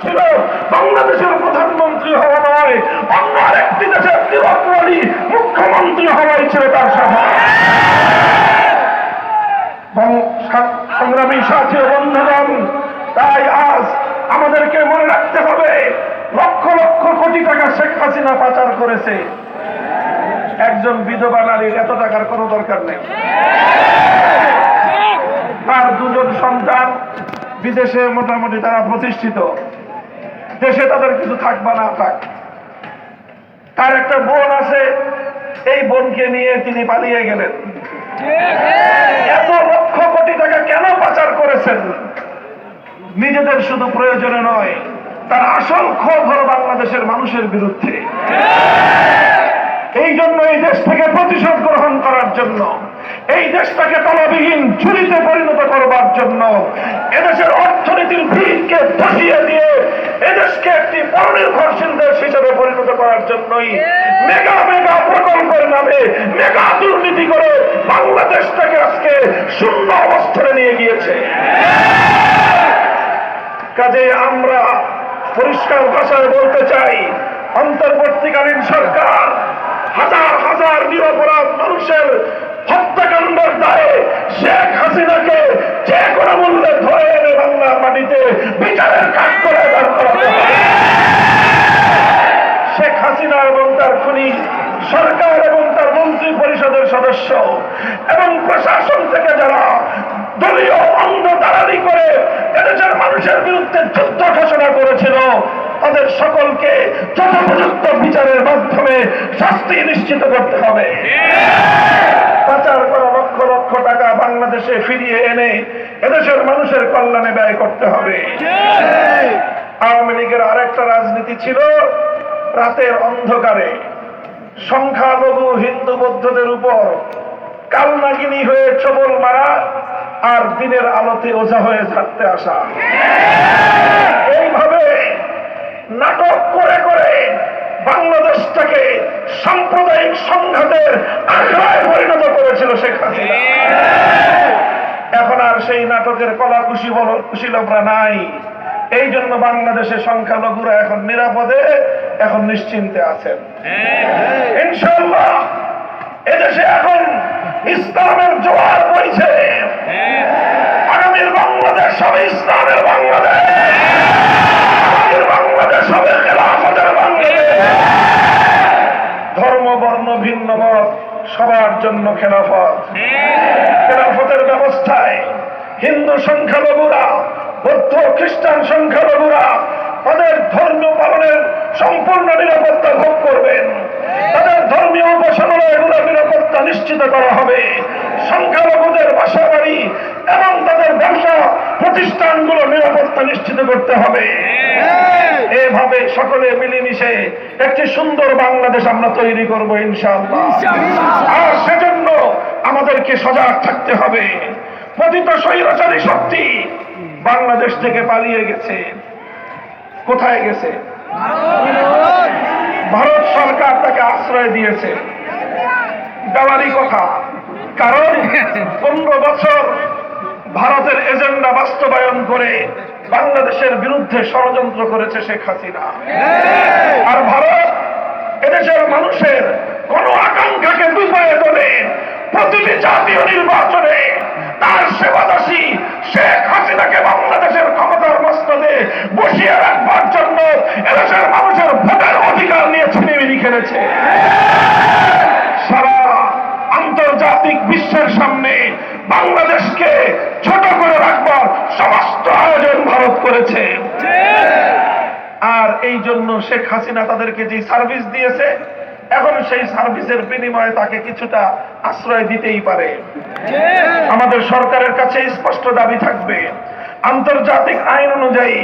ছিল বাংলাদেশের প্রধানমন্ত্রী হওয়া নয়, অন্য আরেকটি দেশের তিরস্কারী মুখ্যমন্ত্রী হওয়াই ছিল তার স্বভাব। সংগ্রামী সাথী ও বন্ধুগণ, তাই আজ আমাদেরকে মনে রাখতে হবে, লক্ষ লক্ষ কোটি টাকা শেখ হাসিনা পাচার করেছে। একজন বিধবা নারীর এত টাকার কোনো দরকার নেই। তার দুজন সন্তান বিদেশে মোটামুটি তারা প্রতিষ্ঠিত, দেশে তাদের কিছু থাক বা না থাক। তার একটা বোন আছে, এই বোনকে নিয়ে তিনি পালিয়ে গেলেন। এত লক্ষ কোটি টাকা কেন পাচার করেছেন? নিজেদের শুধু প্রয়োজনে নয়, তার আসল ক্ষোভ হল বাংলাদেশের মানুষের বিরুদ্ধে। এই জন্য এই দেশ থেকে প্রতিশোধ গ্রহণ করার জন্য, এই দেশটাকে তলাবিহীন ঝুড়িতে পরিণত করবার জন্য, এদেশের অর্থনীতির ভিড়কে ধসিয়ে দিয়ে এদেশকে একটি পরনির্ভরশীল দেশ হিসেবে পরিণত করার জন্যই মেগা মেগা প্রকল্পের নামে মেগা দুর্নীতি করে বাংলাদেশটাকে আজকে শূন্য অবস্থানে নিয়ে গিয়েছে। কাজে আমরা পরিষ্কার ভাষায় বলতে চাই, অন্তর্বর্তীকালীন সরকার হাজার হাজার নিরপরাধ মানুষের হত্যাকাণ্ডের দায়ে শেখ হাসিনাকে যে কোনো মূল্যে ধরে এনে বাংলার মাটিতে বিচারের কাজ করে দাঁড় করাতে হবে। শেখ হাসিনা এবং তার খুনি সরকার এবং তার মন্ত্রী পরিষদের সদস্য এবং প্রশাসন থেকে যারা দলীয় অঙ্গ দালালি করে এদেশের মানুষের বিরুদ্ধে যুদ্ধ ঘোষণা করেছিল, তাদের সকলকে যথোপযুক্ত বিচারের মাধ্যমে শাস্তি নিশ্চিত করতে হবে। পাচার করা লক্ষ লক্ষ টাকা বাংলাদেশে ফিরিয়ে এনে এদেশের মানুষের কল্যাণে ব্যয় করতে হবে। আওয়ামী লীগের আরেকটা রাজনীতি ছিল, রাতের অন্ধকারে সংখ্যালঘু হিন্দু বৌদ্ধদের উপর কালনাগিনী হয়ে ছবল মারা আর দিনের আলোতে ওঝা হয়ে থাকতে আসা। এইভাবে নাটক করে করে বাংলাদেশটাকে সাম্প্রদায়িক সংঘাতের আখড়ায় পরিণত করেছিল শেখ হাসিনা। এখন আর সেই নাটকের কলা কুশীলভরা নাই। এই জন্য বাংলাদেশের সংখ্যালঘুরা এখন নিরাপদে, এখন নিশ্চিন্তে আছেন। ইনশাআল্লাহ এদেশে এখন ইসলামের জোয়ার বইছে। আগামীর বাংলাদেশ হবে ইসলামের বাংলাদেশ, বাংলাদেশ হবে খেলাফতের বাংলাদেশ। ধর্ম বর্ণ ভিন্ন মত সবার জন্য খেলাফত। খেলাফতের ব্যবস্থায় হিন্দু সংখ্যালঘুরা, বৌদ্ধ খ্রিস্টান সংখ্যালঘুরা তাদের ধর্মীয় পালনের সম্পূর্ণ নিরাপত্তা ভোগ করবেন। তাদের ধর্মীয় উপাসনালয়গুলোর নিরাপত্তা নিশ্চিত করা হবে। সংখ্যালঘুদের বাসা বাড়ি এবং তাদের ব্যবসা প্রতিষ্ঠানগুলো নিরাপত্তা নিশ্চিত করতে হবে। এভাবে সকলে মিলেমিশে একটি সুন্দর বাংলাদেশ আমরা তৈরি করব ইনশাআল্লাহ। আর সেজন্য আমাদেরকে সজাগ থাকতে হবে। পতিত স্বৈরাচারী শক্তি বাংলাদেশ থেকে পালিয়ে গেছে। কোথায় গেছে? ভারত সরকার তাকে আশ্রয় দিয়েছে। দেওয়ারই কথা, কারণ 15 বছর ভারতের এজেন্ডা বাস্তবায়ন করে বাংলাদেশের বিরুদ্ধে ষড়যন্ত্র করেছে শেখ হাসিনা। আর ভারত এদেশের মানুষের কোন আকাঙ্ক্ষাকে ডুবিয়ে তোলে প্রতিটি জাতীয় নির্বাচনে তার সেবাদাসী শেখ হাসিনাকে বাংলাদেশের ক্ষমতার মস্তদে বসিয়ে রাখবার জন্য এদেশের মানুষের ভোটের অধিকার নিয়ে ছিনিমিনি খেলেছে। সারা আন্তর্জাতিক বিশ্বের সামনে বাংলাদেশকে ছোট করে রাখবার সমস্ত আয়োজন ভারত করেছে। আর এই জন্য শেখ হাসিনা তাদেরকে যে সার্ভিস দিয়েছে, এখন সেই সার্ভিসের বিনিময়ে তাকে কিছুটা আশ্রয় দিতেই পারে। আমাদের সরকারের কাছে স্পষ্ট দাবি থাকবে, আন্তর্জাতিক আইন অনুযায়ী